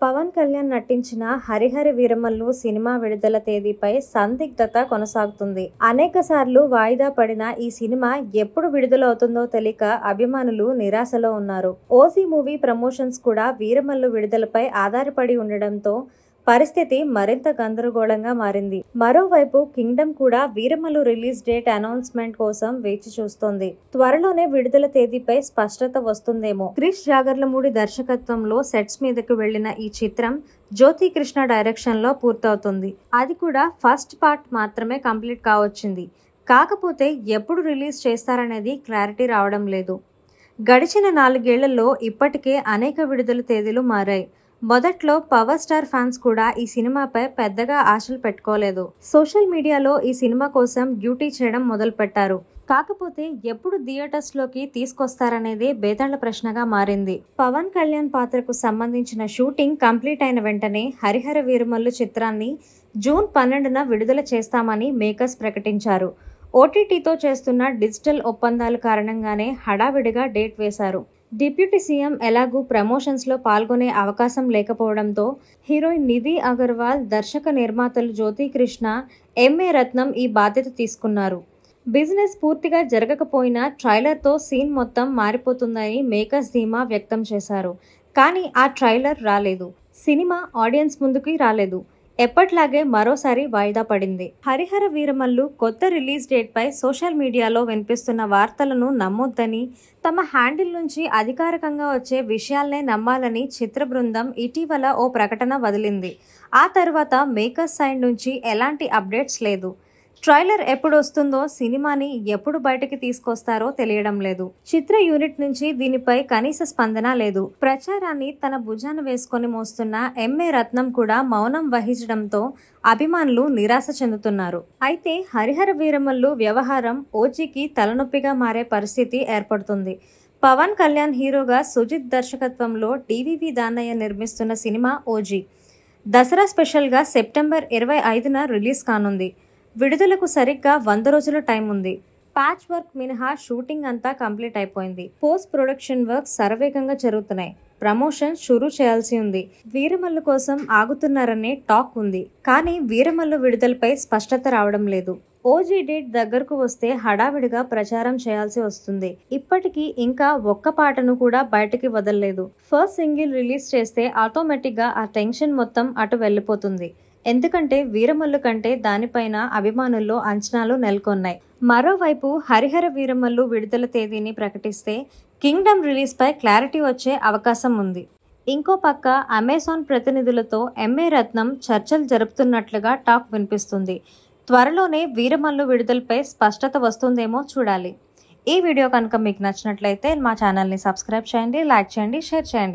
పవన్ కళ్యాణ్ నటించిన హరిహర వీరమల్లు సినిమా విడుదల తేదీపై సందిగ్ధత కొనసాగుతుంది. అనేక సార్లు వాయిదా పడిన ఈ సినిమా ఎప్పుడు విడుదలవుతుందో తెలియక అభిమానులు నిరాశలో ఉన్నారు. ఓజీ మూవీ ప్రమోషన్స్ కూడా వీరమల్లు విడుదలపై ఆధారపడి ఉండడంతో పరిస్థితి మరింత గందరగోళంగా మారింది. మరోవైపు కింగ్డమ్ కూడా వీరమల్లు రిలీజ్ డేట్ అనౌన్స్మెంట్ కోసం వేచి చూస్తోంది. త్వరలోనే విడుదల తేదీపై స్పష్టత వస్తుందేమో. క్రిష్ జాగర్లమూడి దర్శకత్వంలో సెట్స్ మీదకు వెళ్లిన ఈ చిత్రం జ్యోతి కృష్ణ డైరెక్షన్ లో పూర్తవుతుంది. అది కూడా ఫస్ట్ పార్ట్ మాత్రమే కంప్లీట్ కావచ్చింది. కాకపోతే ఎప్పుడు రిలీజ్ చేస్తారనేది క్లారిటీ రావడం లేదు. గడిచిన 4 ఏళ్లలో ఇప్పటికే అనేక విడుదల తేదీలు మారాయి. మొదట్లో పవర్ స్టార్ ఫ్యాన్స్ కూడా ఈ సినిమాపై పెద్దగా ఆశలు పెట్టుకోలేదు. సోషల్ మీడియాలో ఈ సినిమా కోసం డ్యూటీ చేయడం మొదలుపెట్టారు. కాకపోతే ఎప్పుడు థియేటర్స్ లోకి తీసుకొస్తారనేది బేతాళ ప్రశ్నగా మారింది. పవన్ కళ్యాణ్ పాత్రకు సంబంధించిన షూటింగ్ కంప్లీట్ అయిన వెంటనే హరిహర వీరమల్లు చిత్రాన్ని జూన్ 12న విడుదల చేస్తామని మేకర్స్ ప్రకటించారు. ఓటీటీతో చేస్తున్న డిజిటల్ ఒప్పందాల కారణంగానే హడావిడిగా డేట్ వేశారు. డిప్యూటీ సీఎం ఎలాగూ ప్రమోషన్స్ లో పాల్గొనే అవకాశం లేకపోవడంతో హీరోయిన్ నిధి అగర్వాల్, దర్శక నిర్మాతలు జ్యోతి కృష్ణ, ఎంఏ రత్నం ఈ బాధ్యత తీసుకున్నారు. బిజినెస్ పూర్తిగా జరగకపోయినా ట్రైలర్తో సీన్ మొత్తం మారిపోతుందని మేకర్స్ ధీమా వ్యక్తం చేశారు. కానీ ఆ ట్రైలర్ రాలేదు. సినిమా ఆడియన్స్ ముందుకి రాలేదు. ఎప్పట్లాగే మరోసారి వాయిదా పడింది. హరిహర వీరమల్లు కొత్త రిలీజ్ డేట్ పై సోషల్ మీడియాలో వినిపిస్తున్న వార్తలను నమ్మొద్దని, తమ హ్యాండిల్ నుంచి అధికారికంగా వచ్చే విషయాలనే నమ్మాలని చిత్ర బృందం ఇటీవల ఓ ప్రకటన వదిలింది. ఆ తర్వాత మేకర్స్ సైడ్ నుంచి ఎలాంటి అప్డేట్స్ లేదు. ట్రైలర్ ఎప్పుడు వస్తుందో, సినిమాని ఎప్పుడు బయటకి తీసుకొస్తారో తెలియడం లేదు. చిత్ర యూనిట్ నుంచి దీనిపై కనీస స్పందన లేదు. ప్రచారాన్ని తన భుజాన వేసుకొని మోస్తున్న ఎంఏ రత్నం కూడా మౌనం వహించడంతో అభిమానులు నిరాశ చెందుతున్నారు. అయితే హరిహర వీరమల్లు వ్యవహారం ఓజీకి తలనొప్పిగా మారే పరిస్థితి ఏర్పడుతుంది. పవన్ కళ్యాణ్ హీరోగా సుజిత్ దర్శకత్వంలో డివివి దానయ్య నిర్మిస్తున్న సినిమా ఓజీ దసరా స్పెషల్గా సెప్టెంబర్ 25న రిలీజ్ కానుంది. విడుదలకు సరిగ్గా 100 రోజుల టైం ఉంది. ప్యాచ్ వర్క్ మినహా షూటింగ్ అంతా కంప్లీట్ అయిపోయింది. పోస్ట్ ప్రొడక్షన్ వర్క్ శరవేగంగా జరుగుతున్నాయి. ప్రమోషన్ షురూ చేయాల్సి ఉంది. వీరమల్లు కోసం ఆగుతున్నారనే టాక్ ఉంది. కానీ వీరమల్లు విడుదలపై స్పష్టత రావడం లేదు. ఓజీ డేట్ దగ్గరకు వస్తే హడావిడిగా ప్రచారం చేయాల్సి వస్తుంది. ఇప్పటికీ ఇంకా ఒక్క పాటను కూడా బయటకి వదలలేదు. ఫస్ట్ సింగిల్ రిలీజ్ చేస్తే ఆటోమేటిక్గా ఆ టెన్షన్ మొత్తం అటు వెళ్ళిపోతుంది. ఎందుకంటే వీరమల్లు కంటే దానిపైన అభిమానుల్లో అంచనాలు నెలకొన్నాయి. మరోవైపు హరిహర వీరమల్లు విడుదల తేదీని ప్రకటిస్తే కింగ్డమ్ రిలీజ్ పై క్లారిటీ వచ్చే అవకాశం ఉంది. ఇంకో పక్క అమెజాన్ ప్రతినిధులతో ఎంఏ రత్నం చర్చలు జరుపుతున్నట్లుగా టాక్ వినిపిస్తుంది. త్వరలోనే వీరమల్లు విడుదలపై స్పష్టత వస్తుందేమో చూడాలి. ఈ వీడియో కనుక మీకు నచ్చినట్లయితే మా ఛానల్ని సబ్స్క్రైబ్ చేయండి, లైక్ చేయండి, షేర్ చేయండి.